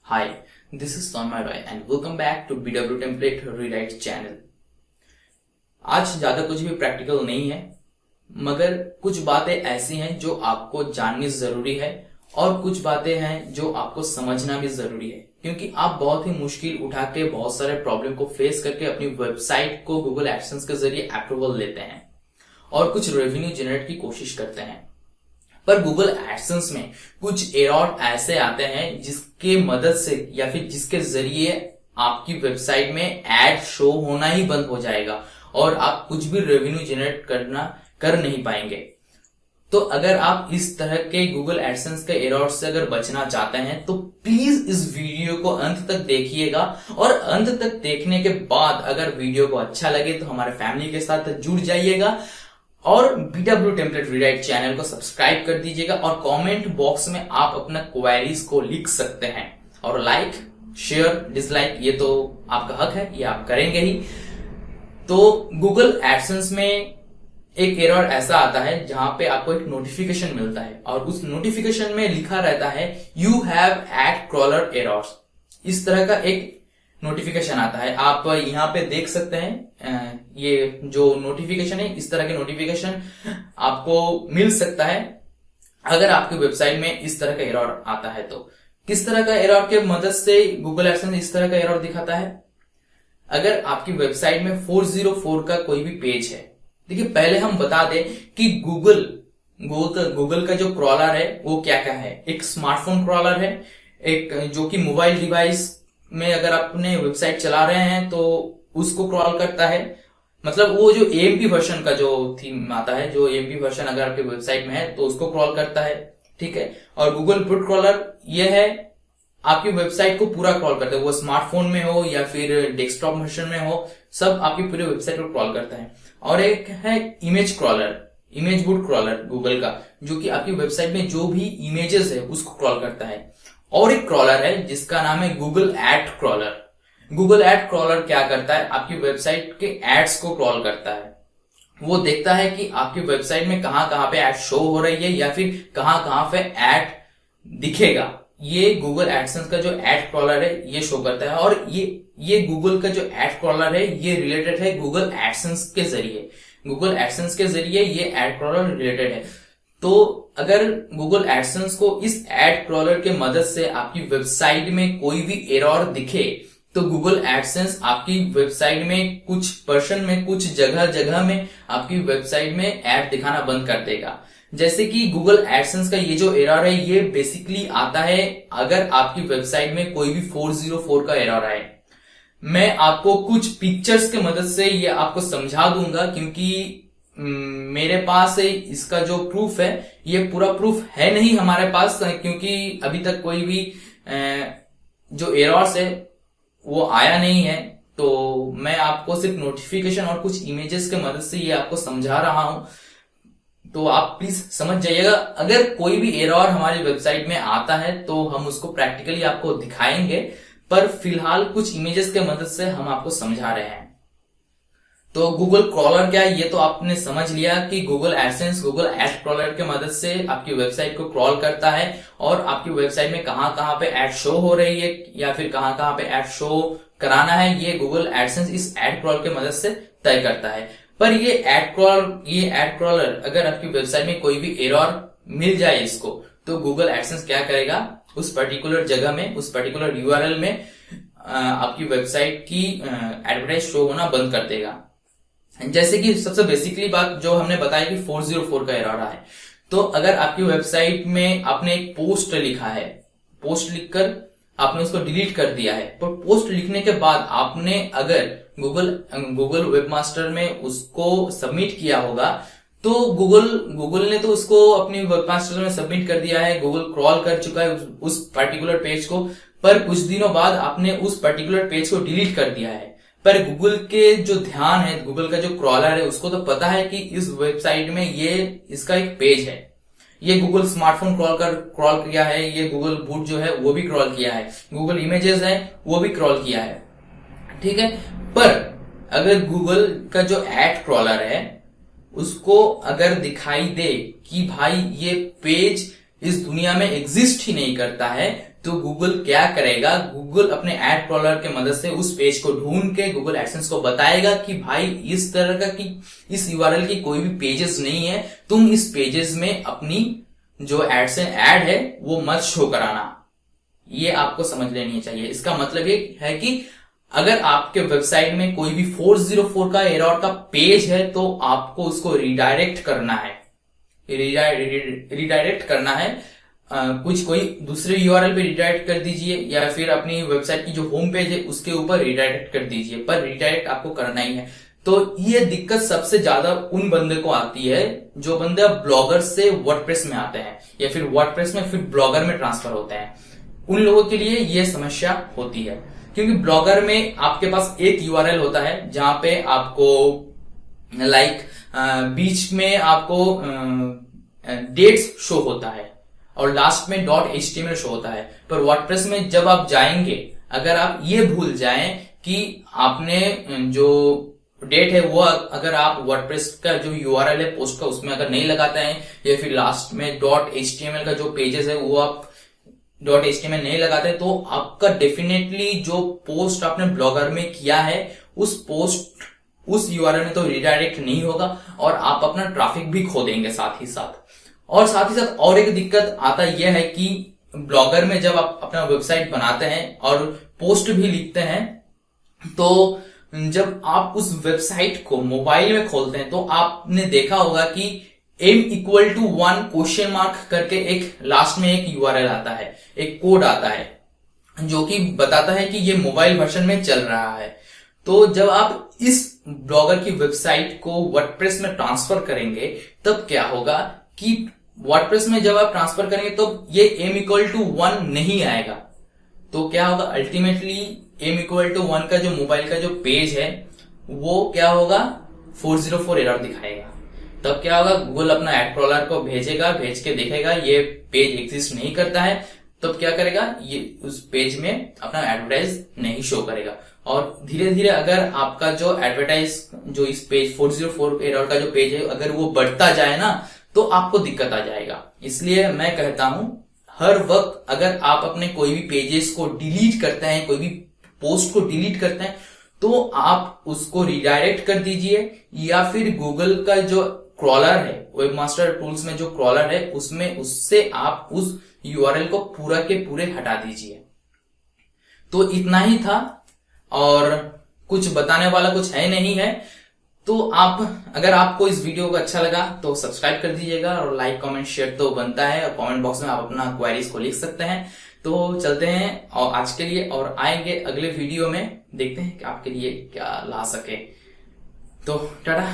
Hi, this is Soumya Roy and welcome back to BW Template Rewrite channel. आज ज्यादा कुछ भी practical नहीं है, मगर कुछ बातें ऐसी हैं जो आपको जाननी जरूरी है और कुछ बातें हैं जो आपको समझना भी जरूरी है, क्योंकि आप बहुत ही मुश्किल उठा के बहुत सारे प्रॉब्लम को फेस करके अपनी वेबसाइट को गूगल एडसेंस के जरिए अप्रूवल लेते हैं और कुछ रेवेन्यू जनरेट की कोशिश करते हैं। पर गूगल एडसेंस में कुछ एरर ऐसे आते हैं जिसके मदद से या फिर जिसके जरिए आपकी वेबसाइट में एड शो होना ही बंद हो जाएगा और आप कुछ भी रेवेन्यू जनरेट कर नहीं पाएंगे। तो अगर आप इस तरह के गूगल एडसेंस के एरर से अगर बचना चाहते हैं तो प्लीज इस वीडियो को अंत तक देखिएगा और अंत तक देखने के बाद अगर वीडियो को अच्छा लगे तो हमारे फैमिली के साथ जुड़ जाइएगा और BW टेम्पलेट रीराइट चैनल को सब्सक्राइब कर दीजिएगा और कमेंट बॉक्स में आप अपना क्वेरीज को लिख सकते हैं और लाइक शेयर डिसलाइक ये तो आपका हक है, ये आप करेंगे ही। तो गूगल एडसेंस में एक एरर ऐसा आता है जहां पे आपको एक नोटिफिकेशन मिलता है और उस नोटिफिकेशन में लिखा रहता है you have had crawler errors. इस तरह का एक नोटिफिकेशन आता है, आप यहाँ पे देख सकते हैं। ये जो नोटिफिकेशन है, इस तरह के नोटिफिकेशन आपको मिल सकता है अगर आपकी वेबसाइट में इस तरह का एरर आता है। तो किस तरह का एरर के मदद से गूगल एडसेंस इस तरह का एरर दिखाता है? अगर आपकी वेबसाइट में 404 का कोई भी पेज है, देखिए पहले हम बता दें कि गूगल का जो क्रॉलर है वो क्या क्या है। एक स्मार्टफोन क्रॉलर है, एक जो कि मोबाइल डिवाइस में अगर आप अपने वेबसाइट चला रहे हैं तो उसको क्रॉल करता है, मतलब वो जो AMP वर्जन का जो थीम आता है, जो AMP वर्जन अगर आपके वेबसाइट में है तो उसको क्रॉल करता है, ठीक है। और गूगल ब्रूट क्रॉलर ये है आपकी वेबसाइट को पूरा क्रॉल करता है, वो स्मार्टफोन में हो या फिर डेस्कटॉप वर्जन में हो, सब आपकी पूरी वेबसाइट को क्रॉल करता है। और एक है image crawler, image boot crawler Google का, जो कि आपकी वेबसाइट में जो भी इमेजेस है उसको क्रॉल करता है। और एक क्रॉलर है जिसका नाम है Google ad crawler. Google ad crawler क्या करता है? आपकी वेबसाइट के एड्स को क्रॉल करता है। वो देखता है कि आपकी वेबसाइट में कहां कहां पे एड शो हो रही है या फिर कहां कहां पे एड दिखेगा। ये गूगल एडसेंस का जो एड क्रॉलर है ये शो करता है। और ये गूगल का जो एड क्रॉलर है ये रिलेटेड है गूगल एडसेंस के जरिए। गूगल एडसेंस के जरिए ये एड क्रॉलर रिलेटेड है। तो अगर गूगल एडसेंस को इस एड क्रॉलर के मदद से आपकी वेबसाइट में कोई भी एरर दिखे तो गूगल एडसेंस आपकी वेबसाइट में कुछ पर्सन में कुछ जगह में आपकी वेबसाइट में एड दिखाना बंद कर देगा। जैसे कि गूगल एडसेंस का ये जो एरर है ये बेसिकली आता है अगर आपकी वेबसाइट में कोई भी 404 का एरर आए। मैं आपको कुछ पिक्चर्स के मदद से ये आपको समझा दूंगा, क्योंकि मेरे पास इसका जो प्रूफ है ये पूरा प्रूफ है नहीं हमारे पास, क्योंकि अभी तक कोई भी जो एरर्स है वो आया नहीं है। तो मैं आपको सिर्फ नोटिफिकेशन और कुछ इमेजेस के मदद से ये आपको समझा रहा हूं, तो आप प्लीज समझ जाइएगा। अगर कोई भी एरर हमारी वेबसाइट में आता है तो हम उसको प्रैक्टिकली आपको दिखाएंगे, पर फिलहाल कुछ इमेजेस के मदद से हम आपको समझा रहे हैं। तो गूगल क्रॉलर क्या है ये तो आपने समझ लिया कि Google AdSense Google ad crawler के मदद से आपकी वेबसाइट को क्रॉल करता है और आपकी वेबसाइट में कहां कहां पे एड शो हो रही है या फिर कहां कहां पे एड शो कराना है ये गूगल एडसेंस इस एड क्रॉलर के मदद से तय करता है। पर ये एड क्रॉलर अगर आपकी वेबसाइट में कोई भी एरर मिल जाए इसको, तो गूगल एडसेंस क्या करेगा, उस पर्टिकुलर जगह में, उस पर्टिकुलर URL में आपकी वेबसाइट की एडवर्टाइज शो होना बंद कर देगा। जैसे कि सबसे बेसिकली बात जो हमने बताया कि 404 का एरर है, तो अगर आपकी वेबसाइट में आपने एक पोस्ट लिखा है, पोस्ट लिखकर आपने उसको डिलीट कर दिया है, पर पोस्ट लिखने के बाद आपने अगर गूगल वेबमास्टर में उसको सबमिट किया होगा तो गूगल ने तो उसको अपनी वेबमास्टर में सबमिट कर दिया है, गूगल क्रॉल कर चुका है उस पर्टिकुलर पेज को, पर कुछ दिनों बाद आपने उस पर्टिकुलर पेज को डिलीट कर दिया है। पर गूगल के जो ध्यान है, गूगल का जो क्रॉलर है उसको तो पता है कि इस वेबसाइट में ये इसका एक पेज है, ये गूगल स्मार्टफोन क्रॉल किया है, ये गूगल बूट जो है वो भी क्रॉल किया है, गूगल इमेजेस है वो भी क्रॉल किया है, ठीक है। पर अगर गूगल का जो एड क्रॉलर है उसको अगर दिखाई दे कि भाई ये पेज इस दुनिया में एग्जिस्ट ही नहीं करता है, तो गूगल क्या करेगा, गूगल अपने एड क्रॉलर के मदद से उस पेज को ढूंढ के गूगल एडसेंस को बताएगा कि भाई इस तरह का कि इस यूआरएल की कोई भी पेजेस नहीं है, तुम इस पेजेस में अपनी जो एडसेंस ऐड है वो मत शो कराना। ये आपको समझ लेनी चाहिए। इसका मतलब ये है कि अगर आपके वेबसाइट में कोई भी 404 का एरर का पेज है तो आपको उसको रिडायरेक्ट करना है, रिडायरेक्ट करना है। कुछ कोई दूसरे यूआरएल पे रिडायरेक्ट कर दीजिए या फिर अपनी वेबसाइट की जो होम पेज है उसके ऊपर रिडायरेक्ट कर दीजिए, पर रिडायरेक्ट आपको करना ही है। तो ये दिक्कत सबसे ज्यादा उन बंदे को आती है जो बंदे ब्लॉगर से वर्डप्रेस में आते हैं या फिर वर्डप्रेस में फिर ब्लॉगर में ट्रांसफर होते हैं। उन लोगों के लिए ये समस्या होती है, क्योंकि ब्लॉगर में आपके पास एक यूआरएल होता है जहां पे आपको बीच में आपको डेट्स शो होता है और लास्ट में .html शो होता है। पर वर्डप्रेस में जब आप जाएंगे, अगर आप ये भूल जाएं कि आपने जो डेट है वो अगर आप वर्डप्रेस का जो यूआरएल है पोस्ट का उसमें अगर नहीं लगाते हैं या फिर लास्ट में .html का जो पेजेस है वो आप .html नहीं लगाते, तो आपका डेफिनेटली जो पोस्ट आपने ब्लॉगर में किया है उस यूआरएल में तो रिडायरेक्ट नहीं होगा और आप अपना ट्रैफिक भी खो देंगे साथ ही साथ। और एक दिक्कत आता यह है कि ब्लॉगर में जब आप अपना वेबसाइट बनाते हैं और पोस्ट भी लिखते हैं, तो जब आप उस वेबसाइट को मोबाइल में खोलते हैं तो आपने देखा होगा कि m=1 क्वेश्चन मार्क करके एक लास्ट में एक यूआरएल आता है, एक कोड आता है जो कि बताता है कि ये मोबाइल वर्जन में चल रहा है। तो जब आप इस ब्लॉगर की वेबसाइट को वर्डप्रेस में ट्रांसफर करेंगे तब क्या होगा कि वर्डप्रेस में जब आप ट्रांसफर करेंगे तो ये m=1 नहीं आएगा। तो क्या होगा, अल्टीमेटली m=1 का जो मोबाइल का जो पेज है वो क्या होगा, 404 एरर दिखाएगा। तब क्या होगा, गूगल अपना एड क्रॉलर को भेजेगा, भेज के देखेगा ये पेज एग्जिस्ट नहीं करता है, तब क्या करेगा, ये उस पेज में अपना एडवर्टाइज नहीं शो करेगा। और धीरे धीरे अगर आपका जो एडवर्टाइज जो इस पेज 404 एरर का जो पेज है अगर वो बढ़ता जाए ना तो आपको दिक्कत आ जाएगा। इसलिए मैं कहता हूं हर वक्त अगर आप अपने कोई भी पेजेस को डिलीट करते हैं, कोई भी पोस्ट को डिलीट करते हैं, तो आप उसको रिडायरेक्ट कर दीजिए या फिर गूगल का जो क्रॉलर है, वेबमास्टर टूल्स में जो क्रॉलर है उससे आप उस यूआरएल को पूरा के पूरे हटा दीजिए। तो इतना ही था और कुछ बताने वाला कुछ है नहीं है। तो अगर आपको इस वीडियो को अच्छा लगा तो सब्सक्राइब कर दीजिएगा और लाइक कमेंट शेयर तो बनता है, और कमेंट बॉक्स में आप अपना क्वेरीज को लिख सकते हैं। तो चलते हैं और आज के लिए, और आएंगे अगले वीडियो में, देखते हैं कि आपके लिए क्या ला सके। तो टाटा।